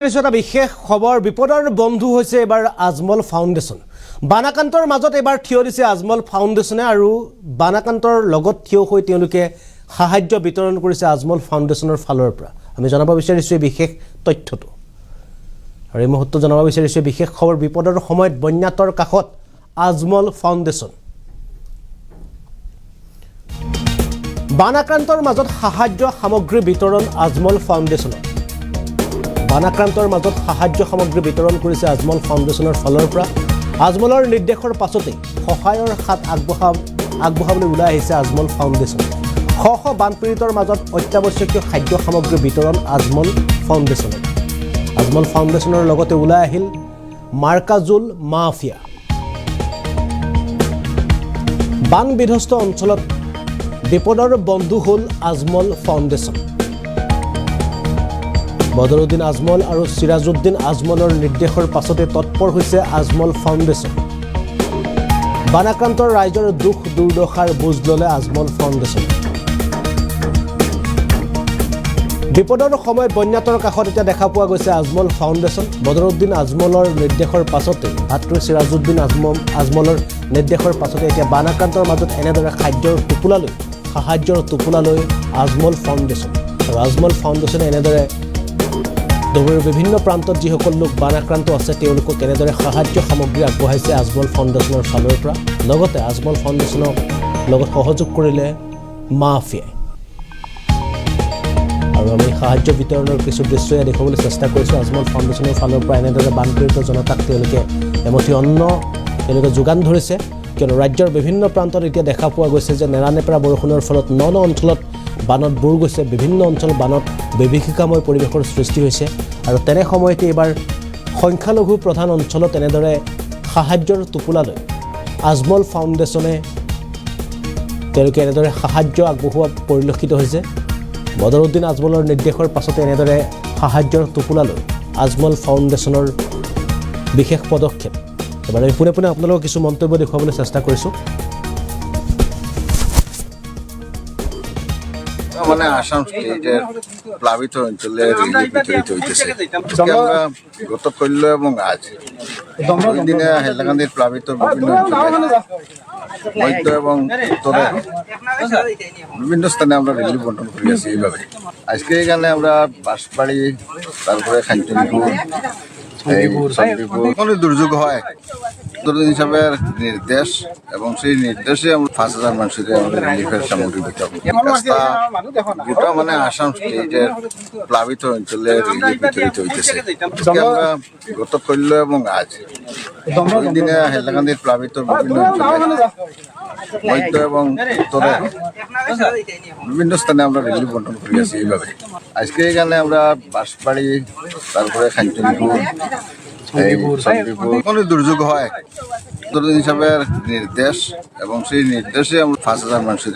এটা বিশেষ খবৰ বিপদৰ বন্ধু হৈছে এবাৰ আজমল ফাউণ্ডেশ্যন বানাকান্তৰ মাজত এবাৰ থিয় দিছে আজমল ফাউণ্ডেশ্যনে আৰু বানাকান্তৰ লগত থিয় হৈ তেওঁলোকে সাহায্য বিতৰণ কৰিছে আজমল ফাউণ্ডেশ্যনৰ ফালৰ পৰা আমি জনাব বিচাৰিছো এই বিশেষ তথ্যটো আৰু এই মুহূৰ্তত জনাব বিচাৰিছো বিশেষ খবৰ বিপদৰ সময়ত বন্যাতৰ কাষত আজমল ফাউণ্ডেশ্যন বানাকান্তৰ মাজত সাহায্য সামগ্ৰী বিতৰণ আজমল ফাউণ্ডেশ্যন বানাক্ৰান্তৰ মাজত সাহায্য সামগ্ৰী বিতৰণ কৰিছে আজমল ফাউণ্ডেশ্যনৰ ফালৰ পৰা আজমলৰ নিৰ্দেশৰ পাছতে সহায়ৰ হাত আগবঢ়াবলৈ ওলাই আহিছে আজমল ফাউণ্ডেশ্যন শ বানপীড়িতৰ মাজত অত্যাৱশ্যকীয় খাদ্য সামগ্ৰী বিতৰণ আজমল ফাউণ্ডেশ্যনৰ লগতে ওলাই আহিল মাৰ্কাজুল মাফিয়া বান বিধ্বস্ত অঞ্চলত বিপদৰ বন্ধু হ'ল আজমল ফাউণ্ডেশ্যন বদৰুদ্দিন আজমল আৰু সিৰাজউদ্দিন আজমলৰ নিৰ্দেশৰ পাছতে তৎপৰ হৈছে আজমল ফাউণ্ডেশ্যন বানাক্ৰান্তৰ ৰাইজৰ দুখ দুৰ্দশাৰ বুজ ল'লে আজমল ফাউণ্ডেশ্যন বিপদৰ সময়ত বন্যাতৰ কাষত এতিয়া দেখা পোৱা গৈছে আজমল ফাউণ্ডেশ্যন বদৰুদ্দিন আজমলৰ নিৰ্দেশৰ পাছতে ভাতৃ সিৰাজউদ্দিন আজমলৰ নিৰ্দেশৰ পাছতে এতিয়া বানাক্ৰান্তৰ মাজত এনেদৰে সাহায্যৰ টোপোলা লৈ আজমল ফাউণ্ডেশ্যন আৰু আজমল ফাউণ্ডেশ্যনে এনেদৰে দৌৰৰ বিভিন্ন প্ৰান্তত যিসকল লোক বানাক্ৰান্ত আছে তেওঁলোকক কেনেদৰে সাহায্য সামগ্ৰী আগবঢ়াইছে আজমল ফাউণ্ডেশ্যনৰ ফালৰ পৰা লগতে আজমল ফাউণ্ডেশ্যনক লগত সহযোগ কৰিলে মাফিয়াই আৰু আমি সাহায্য বিতৰণৰ কিছু দৃশ্য দেখুৱাবলৈ চেষ্টা কৰিছোঁ আজমল ফাউণ্ডেশ্যনৰ ফালৰ পৰা এনেদৰে বানপীড়িত জনতাক তেওঁলোকে এমুঠি অন্ন তেওঁলোকে যোগান ধৰিছে কিয়নো ৰাজ্যৰ বিভিন্ন প্ৰান্তত এতিয়া দেখা পোৱা গৈছে যে নেৰানেপেৰা বৰষুণৰ ফলত ন অঞ্চলত বানত বুৰ গৈছে বিভিন্ন অঞ্চল বানত বিভীষিকাময় পৰিৱেশৰ সৃষ্টি হৈছে আৰু তেনে সময়তে এবাৰ সংখ্যালঘু প্ৰধান অঞ্চলত এনেদৰে সাহায্যৰ টোপোলা লৈ আজমল ফাউণ্ডেশ্যনে তেওঁলোকে এনেদৰে সাহায্য আগবঢ়োৱা পৰিলক্ষিত হৈছে বদৰুদ্দিন আজমলৰ নিৰ্দেশৰ পাছতে এনেদৰে সাহায্যৰ টোপোলা লৈ আজমল ফাউণ্ডেশ্যনৰ বিশেষ পদক্ষেপ এবাৰ আমি পোনে পোনে আপোনালোকক কিছু মন্তব্য দেখুৱাবলৈ চেষ্টা কৰিছোঁ মানে আসাম স্টেটের প্লাবিত অঞ্চলে রিলিফ বিতরিত হইতেছে আমরা গত কল্য এবং আজ দুই দিনে হাইলাকান্দির প্লাবিত বিভিন্ন অঞ্চলে মধ্য এবং উত্তরে বিভিন্ন স্থানে আমরা রিলিফ বন্টন করে আছি এইভাবে আজকে এখানে আমরা বাঁশবাড়ি তারপরে খাঞ্চনপুর কোনো দুর্যোগ হয় হিসাবে নির্দেশ এবং সেই নির্দেশে আমরা 5,000 মানুষের আমাদের রিলিফের সামগ্রী বিতরণ গোটা মানে আসাম স্টেটের প্লাবিত অঞ্চলে রিলিফ বিতরিত হইতেছে আমরা গত কল্য এবং আজ দুই দিনে হাইলাকান্দির প্লাবিত বিভিন্ন অঞ্চলে মধ্য এবং উত্তরে বিভিন্ন স্থানে আমরা রিলিফ বন্টন করে আছি এইভাবে আজকে এখানে আমরা বাঁশবাড়ি তারপরে খাঞ্চনপুর কোনো দুর্যোগ হয় হিসাবে নির্দেশ এবং সেই নির্দেশে আমরা 5,000 মানুষের